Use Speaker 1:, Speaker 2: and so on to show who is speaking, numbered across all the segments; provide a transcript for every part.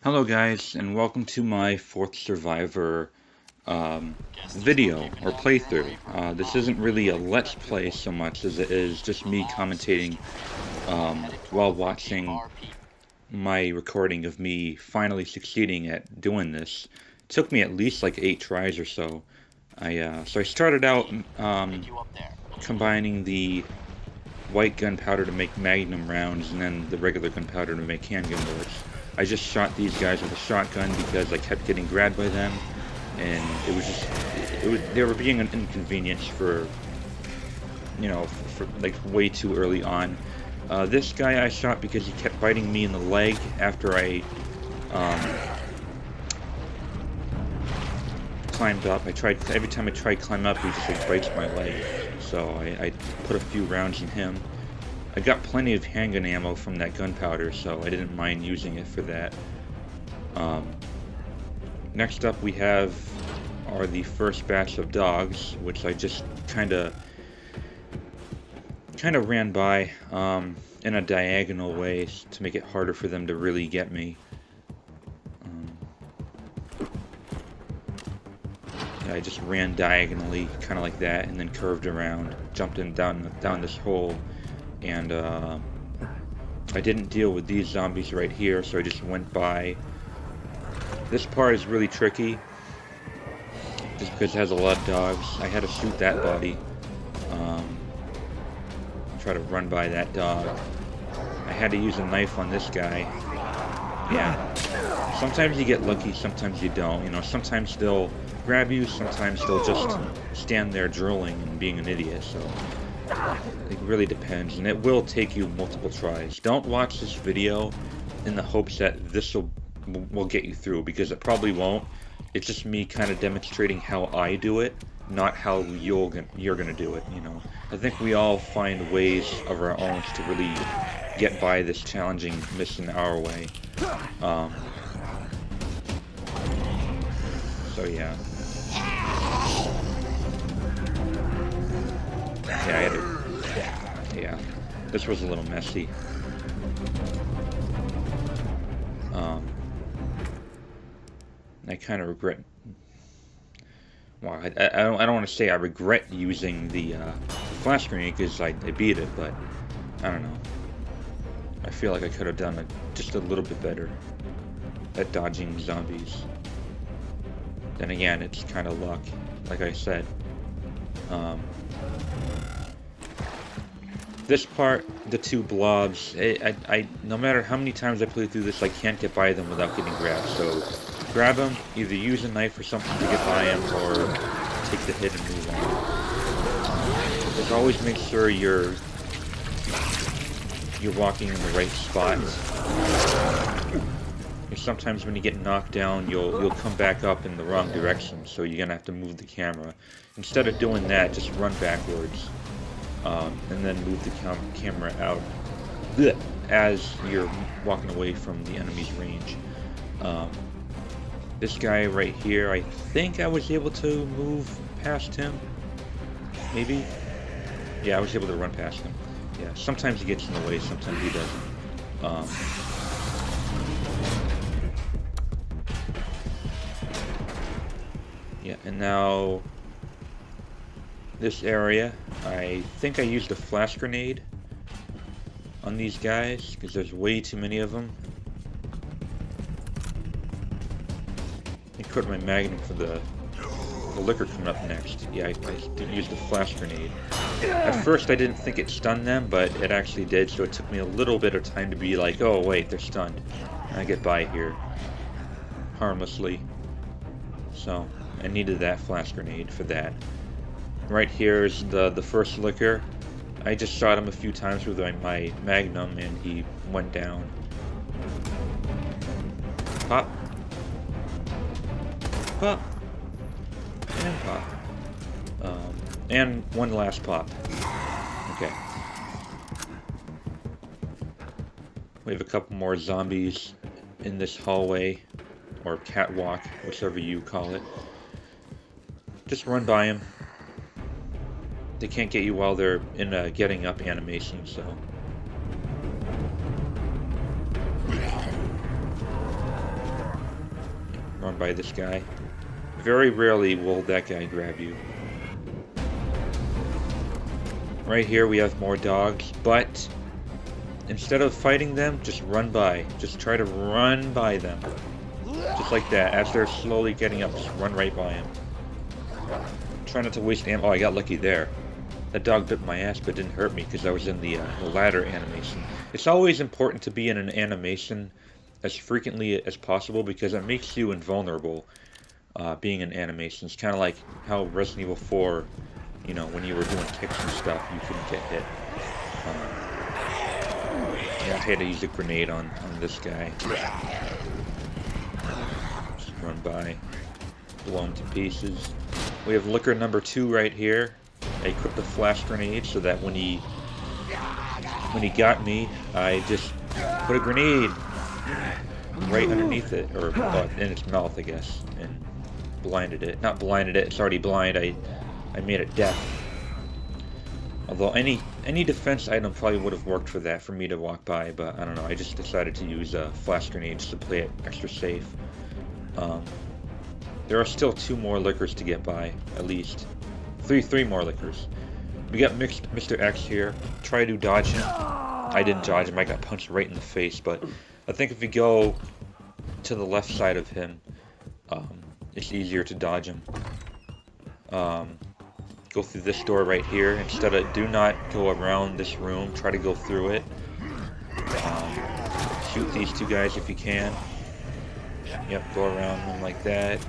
Speaker 1: Hello guys, and welcome to my 4th Survivor video, or playthrough. This isn't really a Let's Play so much as it is just me commentating while watching my recording of me finally succeeding at doing this. It took me at least like 8 tries or so. So I started out combining the white gunpowder to make magnum rounds and then the regular gunpowder to make handgun bullets. I just shot these guys with a shotgun because I kept getting grabbed by them, and they were being an inconvenience for like way too early on. This guy I shot because he kept biting me in the leg after I climbed up. Every time I tried to climb up, he just like bites my leg. So I put a few rounds in him. I got plenty of handgun ammo from that gunpowder, so I didn't mind using it for that. Next up we are the first batch of dogs, which I just kind of ran by in a diagonal way to make it harder for them to really get me. I just ran diagonally, kind of like that, and then curved around, jumped in down this hole. And I didn't deal with these zombies right here, so I just went by. This part is really tricky, just because it has a lot of dogs. I had to shoot that body. Try to run by that dog. I had to use a knife on this guy. Yeah. Sometimes you get lucky, sometimes you don't. You know, sometimes they'll grab you, sometimes they'll just stand there drooling and being an idiot, so it really depends, and it will take you multiple tries. Don't watch this video in the hopes that this will get you through, because it probably won't. It's just me kind of demonstrating how I do it, not how you're gonna do it, you know. I think we all find ways of our own to really get by this challenging mission our way. So yeah. Yeah, this was a little messy. I kind of regret. Well, I don't want to say I regret using the flash grenade because I beat it, but I don't know. I feel like I could have done it just a little bit better at dodging zombies. Then again, it's kind of luck, like I said. This part, the two blobs, no matter how many times I play through this, I can't get by them without getting grabbed. So grab them, either use a knife or something to get by them, or take the hit and move on. Just always make sure you're walking in the right spot. Sometimes when you get knocked down, you'll come back up in the wrong direction, so you're gonna have to move the camera. Instead of doing that, just run backwards. And then move the camera out as you're walking away from the enemy's range. This guy right here, I think I was able to move past him. Maybe? Yeah, I was able to run past him. Yeah, sometimes he gets in the way, sometimes he doesn't. Yeah, and now this area, I think I used a flash grenade on these guys because there's way too many of them. I put my magnum for the liquor coming up next. Yeah, I used a flash grenade. At first I didn't think it stunned them, but it actually did, so it took me a little bit of time to be like, oh wait, they're stunned. And I get by here harmlessly. So I needed that flash grenade for that. Right here is the first liquor. I just shot him a few times with my magnum and he went down. Pop. Pop. And pop. And one last pop. Okay. We have a couple more zombies in this hallway, or catwalk, whichever you call it. Just run by them. They can't get you while they're in a getting up animation, so run by this guy. Very rarely will that guy grab you. Right here we have more dogs, but instead of fighting them, just run by. Just try to run by them. Just like that. As they're slowly getting up, just run right by them. Try not to waste ammo. Oh, I got lucky there. That dog bit my ass but didn't hurt me because I was in the ladder animation. It's always important to be in an animation as frequently as possible because it makes you invulnerable. Being in animations, kind of like how Resident Evil 4, you know, when you were doing kicks and stuff, you couldn't get hit. Yeah, I had to use a grenade on this guy. Just run by, blow him to pieces. We have liquor number 2 right here. I equipped a flash grenade so that when he got me, I just put a grenade right underneath it, or in its mouth, I guess, and blinded it. Not blinded it, it's already blind. I made it deaf. Although any defense item probably would have worked for that, for me to walk by, but I don't know. I just decided to use flash grenades to play it extra safe. There are still 2 more liquors to get by, at least. 3 more liquors. We got Mr. X here. Try to dodge him. I didn't dodge him. I got punched right in the face, but I think if you go to the left side of him, it's easier to dodge him. Go through this door right here. Instead of, do not go around this room. Try to go through it. Shoot these 2 guys if you can. Yep, go around them like that.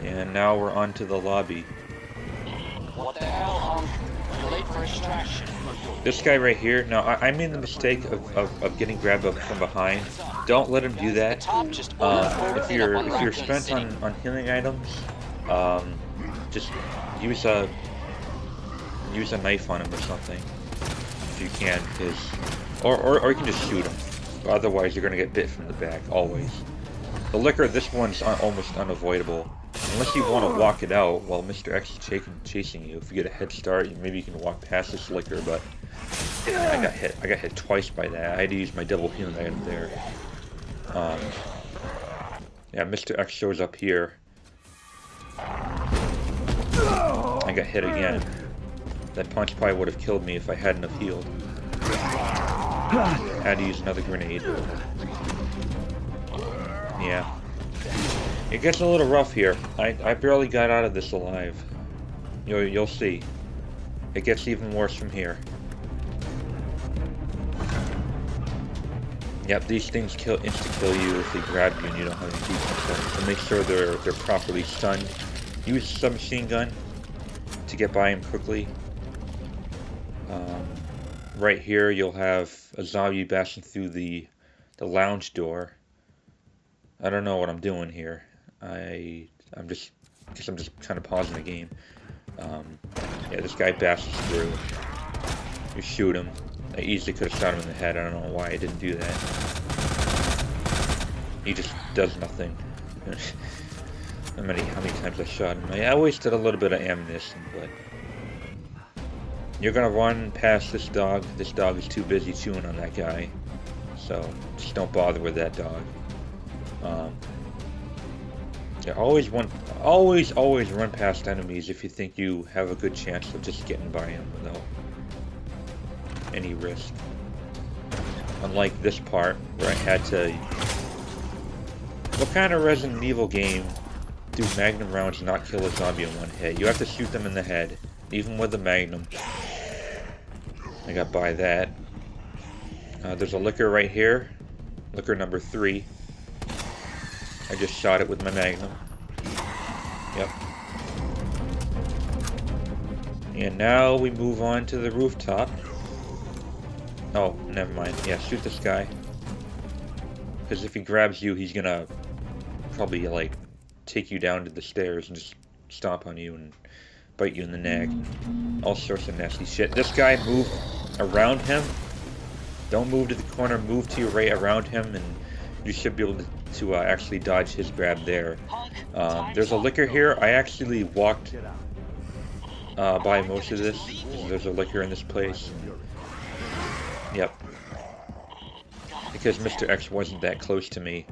Speaker 1: And now we're on to the lobby.
Speaker 2: What the hell, Hunk? You're late for extraction.
Speaker 1: This guy right here, now I made the mistake of getting grabbed up from behind. Don't let him do that. If you're spent on healing items, just use a knife on him or something if you can, or you can just shoot him. But otherwise, you're gonna get bit from the back always. The liquor, this one's almost unavoidable. Unless you want to walk it out while Mr. X is chasing you. If you get a head start, maybe you can walk past this liquor, but I got hit twice by that. I had to use my double healing item there. Yeah, Mr. X shows up here. I got hit again. That punch probably would have killed me if I hadn't have healed. Had to use another grenade. Yeah. It gets a little rough here. I barely got out of this alive. You'll see. It gets even worse from here. Yep, these things insta-kill you if they grab you and you don't have any defense. So make sure they're properly stunned. Use a submachine gun to get by him quickly. Right here you'll have a zombie bashing through the lounge door. I don't know what I'm doing here. I'm just kind of pausing the game. Yeah, this guy bashes through. You shoot him. I easily could have shot him in the head. I don't know why I didn't do that. He just does nothing. How many times I shot him? I wasted a little bit of ammunition, but you're gonna run past this dog. This dog is too busy chewing on that guy, so just don't bother with that dog. Yeah, always run past enemies if you think you have a good chance of just getting by them without any risk. Unlike this part where I had to... What kind of Resident Evil game do Magnum rounds not kill a zombie in one hit? You have to shoot them in the head, even with the Magnum. I got by that. There's a liquor right here. Liquor number 3. I just shot it with my Magnum. Yep. And now we move on to the rooftop. Oh, never mind. Yeah, shoot this guy. Because if he grabs you, he's gonna probably, like, take you down to the stairs and just stomp on you and bite you in the neck. All sorts of nasty shit. This guy, move around him. Don't move to the corner. Move to your right around him, and you should be able to actually dodge his grab there. There's a liquor here. I actually walked by most of this. There's a liquor in this place. Yep. Because Mr. X wasn't that close to me,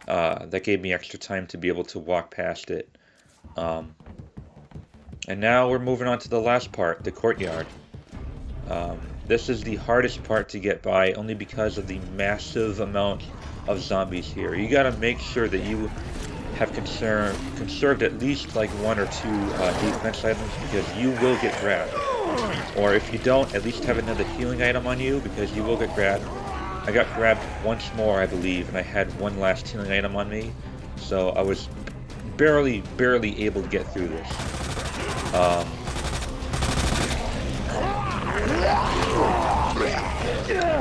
Speaker 1: That gave me extra time to be able to walk past it. And now we're moving on to the last part, the courtyard. This is the hardest part to get by, only because of the massive amount of zombies here. You gotta make sure that you have conserved at least like 1 or 2 defense items, because you will get grabbed. Or if you don't, at least have another healing item on you, because you will get grabbed. I got grabbed once more, I believe, and I had one last healing item on me, so I was barely able to get through this.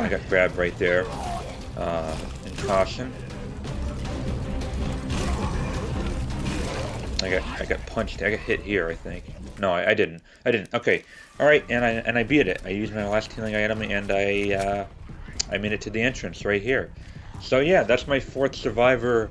Speaker 1: I got grabbed right there. In caution. I got punched. I got hit here, I think. No, I didn't. I didn't. Okay. All right, and I beat it. I used my last healing item, and I made it to the entrance right here. So yeah, that's my 4th Survivor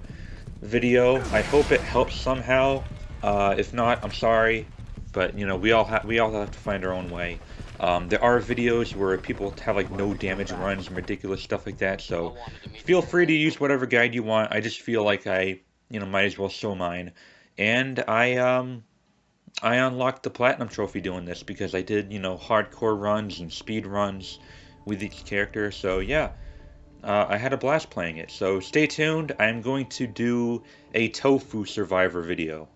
Speaker 1: video. I hope it helps somehow. If not, I'm sorry, but you know, we all have to find our own way. There are videos where people have like no damage runs and ridiculous stuff like that, so feel free to use whatever guide you want. I just feel like I, you know, might as well show mine. And I unlocked the Platinum Trophy doing this, because I did, you know, hardcore runs and speed runs with each character, so yeah. I had a blast playing it, so stay tuned. I'm going to do a Tofu Survivor video.